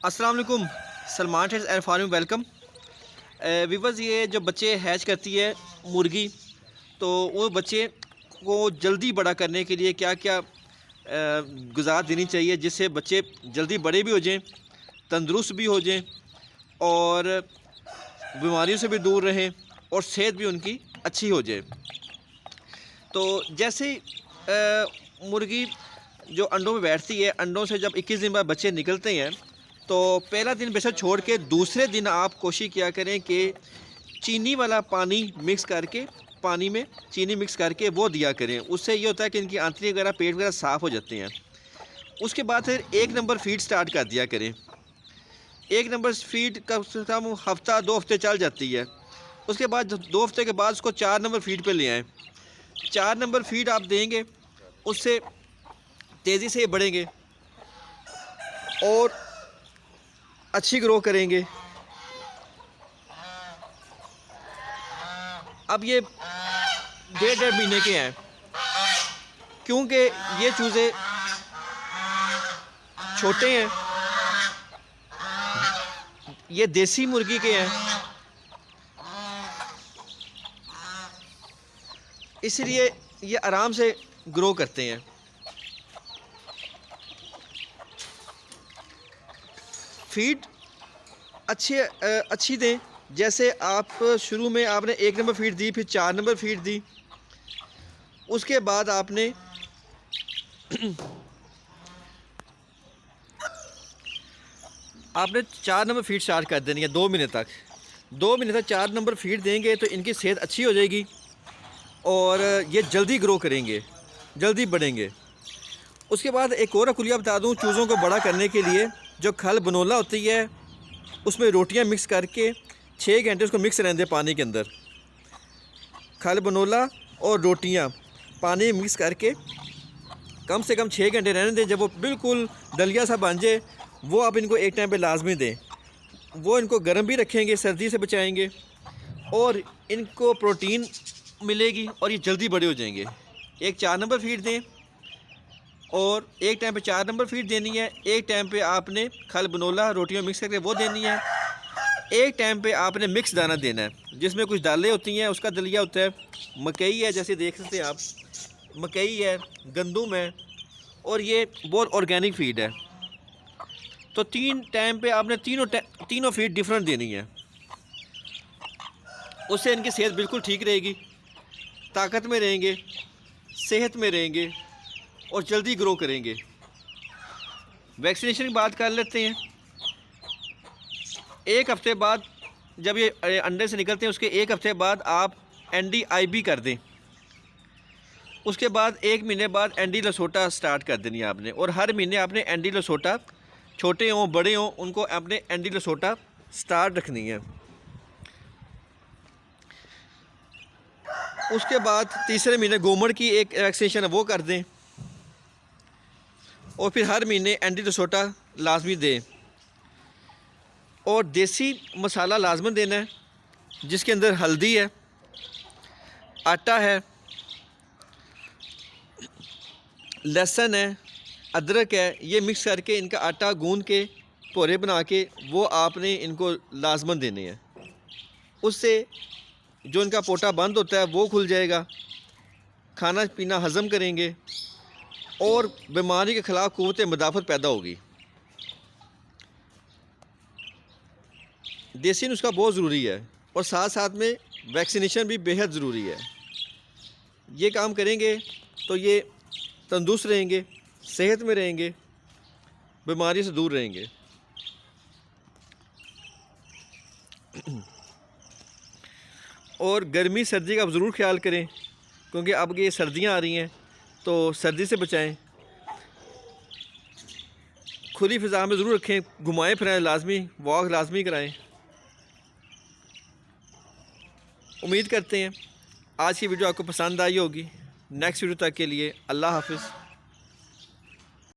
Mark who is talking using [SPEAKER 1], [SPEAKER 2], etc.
[SPEAKER 1] अस्सलाम वालेकुम। Salman trades and farming welcome. Viewers, ये जो बच्चे हैच करती है मुर्गी, तो वो बच्चे को जल्दी बड़ा करने के लिए क्या क्या ग़िज़ा देनी चाहिए जिससे बच्चे जल्दी बड़े भी हो जाएं, तंदुरुस्त भी हो जाएं और बीमारियों से भी दूर रहें और सेहत भी उनकी अच्छी हो जाए। तो जैसे मुर्गी जो अंडों में बैठती है, अंडों से जब 21 दिन बाद बच्चे निकलते हैं, तो पहला दिन बेशक छोड़ के दूसरे दिन आप कोशिश किया करें कि चीनी वाला पानी मिक्स करके, पानी में चीनी मिक्स करके वो दिया करें। उससे ये होता है कि इनकी आंतड़ी वगैरह, पेट वगैरह साफ़ हो जाते हैं। उसके बाद फिर 1 नंबर फीड स्टार्ट कर दिया करें। 1 नंबर फीड कम से कम हफ़्ता 2 हफ़्ते चल जाती है। उसके बाद 2 हफ़्ते के बाद उसको 4 नंबर फीड पे ले आएँ। 4 नंबर फीड आप देंगे, उससे तेज़ी से बढ़ेंगे और अच्छी ग्रो करेंगे। अब ये 1.5 महीने के हैं, क्योंकि ये चूज़े छोटे हैं, ये देसी मुर्गी के हैं, इसलिए ये आराम से ग्रो करते हैं। फीड अच्छी दें। जैसे आप शुरू में आपने 1 नंबर फीड दी, फिर 4 नंबर फीड दी, उसके बाद आपने आपने 4 नंबर फीड स्टार्ट कर देनी है 2 महीने तक। 2 महीने तक 4 नंबर फीड देंगे तो इनकी सेहत अच्छी हो जाएगी और ये जल्दी ग्रो करेंगे, जल्दी बढ़ेंगे। उसके बाद एक और अकुलिया बता दूं, चूज़ों को बड़ा करने के लिए जो खल बनोला होती है, उसमें रोटियां मिक्स करके 6 घंटे उसको मिक्स रहने दें पानी के अंदर। खल बनोला और रोटियां पानी में मिक्स करके कम से कम 6 घंटे रहने दें। जब वो बिल्कुल दलिया सा बन जाए, वो आप इनको एक टाइम पे लाजमी दें। वो इनको गर्म भी रखेंगे, सर्दी से बचाएंगे और इनको प्रोटीन मिलेगी और ये जल्दी बड़े हो जाएंगे। एक 4 नंबर फीड दें और एक टाइम पे 4 नंबर फीड देनी है। एक टाइम पे आपने खल बनोला रोटियां मिक्स करके वो देनी है। एक टाइम पे आपने मिक्स दाना देना है, जिसमें कुछ दालें होती हैं, उसका दलिया होता है, मकई है, जैसे देख सकते हैं आप, मकई है, गंदम है, और ये बहुत ऑर्गेनिक फीड है। तो 3 टाइम पे आपने तीनों फीड डिफरेंट देनी है। उससे इनकी सेहत बिल्कुल ठीक रहेगी, ताकत में रहेंगे, सेहत में रहेंगे और जल्दी ग्रो करेंगे। वैक्सीनेशन की बात कर लेते हैं। 1 हफ़्ते बाद जब ये अंडे से निकलते हैं, उसके 1 हफ़्ते बाद आप NDIB कर दें। उसके बाद 1 महीने बाद एंडी लसोटा स्टार्ट कर देनी है आपने, और हर महीने आपने एंडी लसोटा, छोटे हों बड़े हों, उनको आपने एंडी लसोटा स्टार्ट रखनी है। उसके बाद तीसरे महीने गोमड़ की एक वैक्सीनेशन है, वो कर दें, और फिर हर महीने एंटी लसोटा लाजमी दें। और देसी मसाला लाजमन देना है, जिसके अंदर हल्दी है, आटा है, लहसुन है, अदरक है। ये मिक्स करके इनका आटा गूंद के पोरे बना के वो आपने इनको लाजमन देने हैं। उससे जो इनका पोटा बंद होता है वो खुल जाएगा, खाना पीना हज़म करेंगे और बीमारी के ख़िलाफ़ क़ुव्वत मुदाफ़त पैदा होगी। देसी नुस्खा बहुत ज़रूरी है और साथ साथ में वैक्सीनेशन भी बेहद ज़रूरी है। ये काम करेंगे तो ये तंदुरुस्त रहेंगे, सेहत में रहेंगे, बीमारी से दूर रहेंगे। और गर्मी सर्दी का ज़रूर ख्याल करें, क्योंकि अब ये सर्दियां आ रही हैं, तो सर्दी से बचाएं। खुली फ़िज़ा में ज़रूर रखें, घुमाएं फिराएं, लाजमी वॉक लाजमी कराएं। उम्मीद करते हैं आज की वीडियो आपको पसंद आई होगी। नेक्स्ट वीडियो तक के लिए अल्लाह हाफ़िज़।